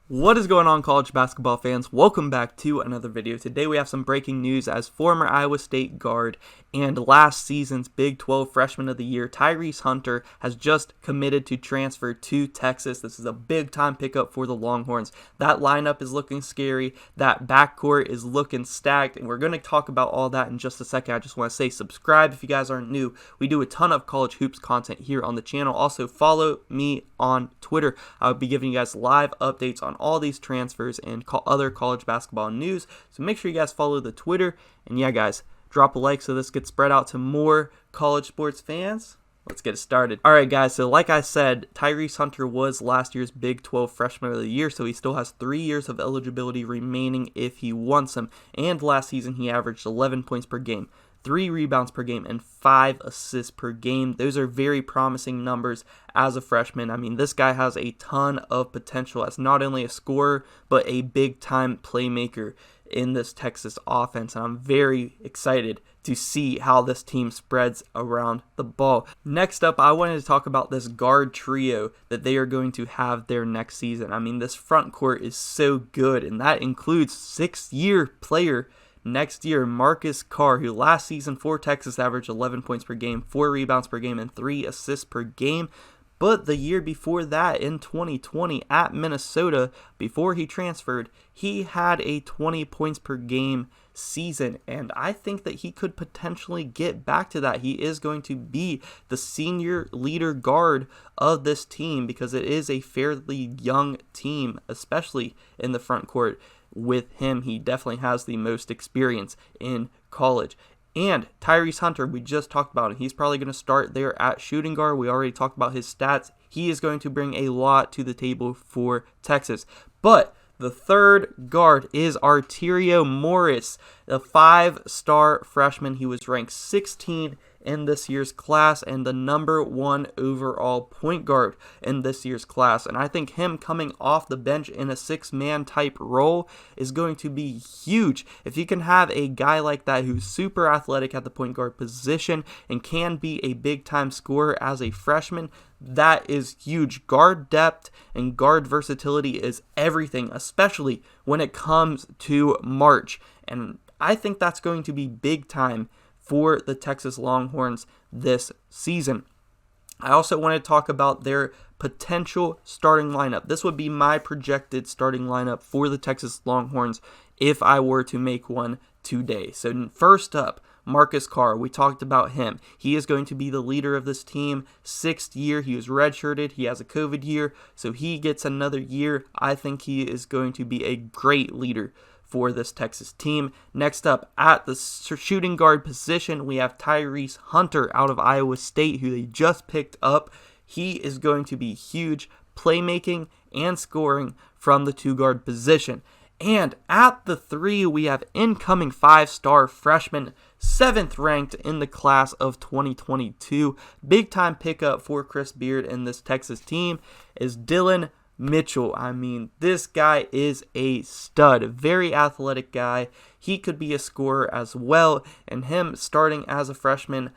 What is going on, college basketball fans? Welcome back to another video. Today we have some breaking news as former Iowa State guard and last season's Big 12 Freshman of the Year, Tyrese Hunter, has just committed to transfer to Texas. This is a big-time pickup for the Longhorns. That lineup is looking scary. That backcourt is looking stacked, and we're going to talk about all that in just a second. I just want to say subscribe if you guys aren't new. We do a ton of college hoops content here on the channel. Also, follow me on Twitter. I'll be giving you guys live updates on all these transfers and other college basketball news. So make sure you guys follow the Twitter. And yeah, guys, drop a like so this gets spread out to more college sports fans. Let's get it started. Alright guys, so like I said, Tyrese Hunter was last year's Big 12 Freshman of the Year, so he still has 3 years of eligibility remaining if he wants them. And last season he averaged 11 points per game, 3 rebounds per game, and 5 assists per game. Those are very promising numbers as a freshman. I mean, this guy has a ton of potential as not only a scorer, but a big-time playmaker in this Texas offense, and I'm very excited to see how this team spreads around the ball. Next up, I wanted to talk about this guard trio that they are going to have their next season. I mean, this front court is so good, and that includes 6-year player next year, Marcus Carr, who last season for Texas averaged 11 points per game, 4 rebounds per game, and 3 assists per game. But the year before that, in 2020, at Minnesota, before he transferred, he had a 20 points per game season, and I think that he could potentially get back to that. He is going to be the senior leader guard of this team because it is a fairly young team, especially in the front court. With him, he definitely has the most experience in college. And Tyrese Hunter, we just talked about him. He's probably going to start there at shooting guard. We already talked about his stats. He is going to bring a lot to the table for Texas. But the third guard is Arterio Morris, the 5-star freshman. He was ranked 16 in this year's class and the #1 overall point guard in this year's class. And I think him coming off the bench in a 6-man type role is going to be huge. If you can have a guy like that who's super athletic at the point guard position and can be a big-time scorer as a freshman, that is huge. Guard depth and guard versatility is everything, especially when it comes to March. And I think that's going to be big time for the Texas Longhorns this season. I also want to talk about their potential starting lineup. This would be my projected starting lineup for the Texas Longhorns if I were to make one today. So first up, Marcus Carr. We talked about him. He is going to be the leader of this team. 6th year. He was redshirted. He has a COVID year, so he gets another year. I think he is going to be a great leader for this Texas team. Next up, at the shooting guard position, we have Tyrese Hunter out of Iowa State, who they just picked up. He is going to be huge, playmaking and scoring from the 2-guard position. And at the 3, we have incoming 5-star freshman, 7th ranked in the class of 2022. Big-time pickup for Chris Beard and this Texas team is Dylan Mitchell. I mean, this guy is a stud, a very athletic guy. He could be a scorer as well, and him starting as a freshman,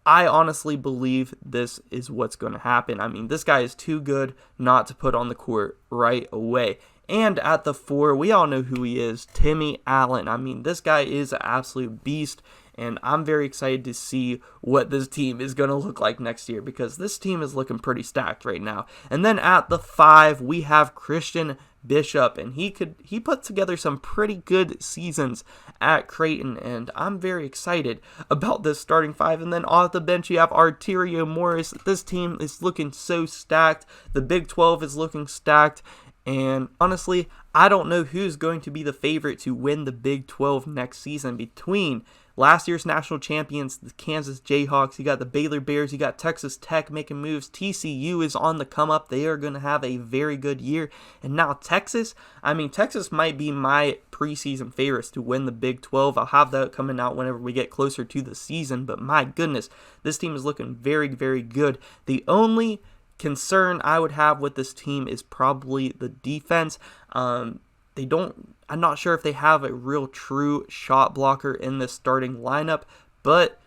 I honestly believe this is what's going to happen. I mean, this guy is too good not to put on the court right away. And at the 4, we all know who he is, Timmy Allen. I mean, this guy is an absolute beast, and I'm very excited to see what this team is going to look like next year because this team is looking pretty stacked right now. And then at the 5, we have Christian Bishop, and he put together some pretty good seasons at Creighton, and I'm very excited about this starting 5. And then off the bench, you have Arterio Morris. This team is looking so stacked. The Big 12 is looking stacked. And honestly, I don't know who's going to be the favorite to win the Big 12 next season between last year's national champions, the Kansas Jayhawks. You got the Baylor Bears. You got Texas Tech making moves. TCU is on the come up. They are going to have a very good year. And now Texas, I mean, Texas might be my preseason favorites to win the Big 12. I'll have that coming out whenever we get closer to the season. But my goodness, this team is looking very, very good. The only concern I would have with this team is probably the defense. I'm not sure if they have a real true shot blocker in this starting lineup, but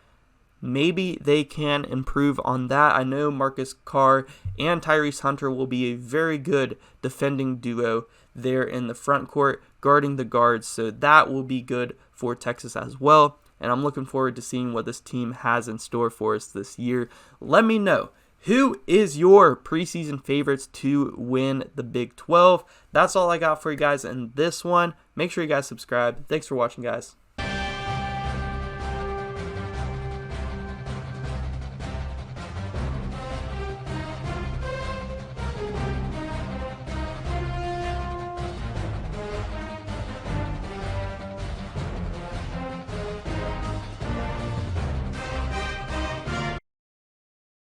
maybe they can improve on that. I know Marcus Carr and Tyrese Hunter will be a very good defending duo there in the front court, guarding the guards. So that will be good for Texas as well. And I'm looking forward to seeing what this team has in store for us this year. Let me know, who is your preseason favorites to win the Big 12? That's all I got for you guys in this one. Make sure you guys subscribe. Thanks for watching, guys.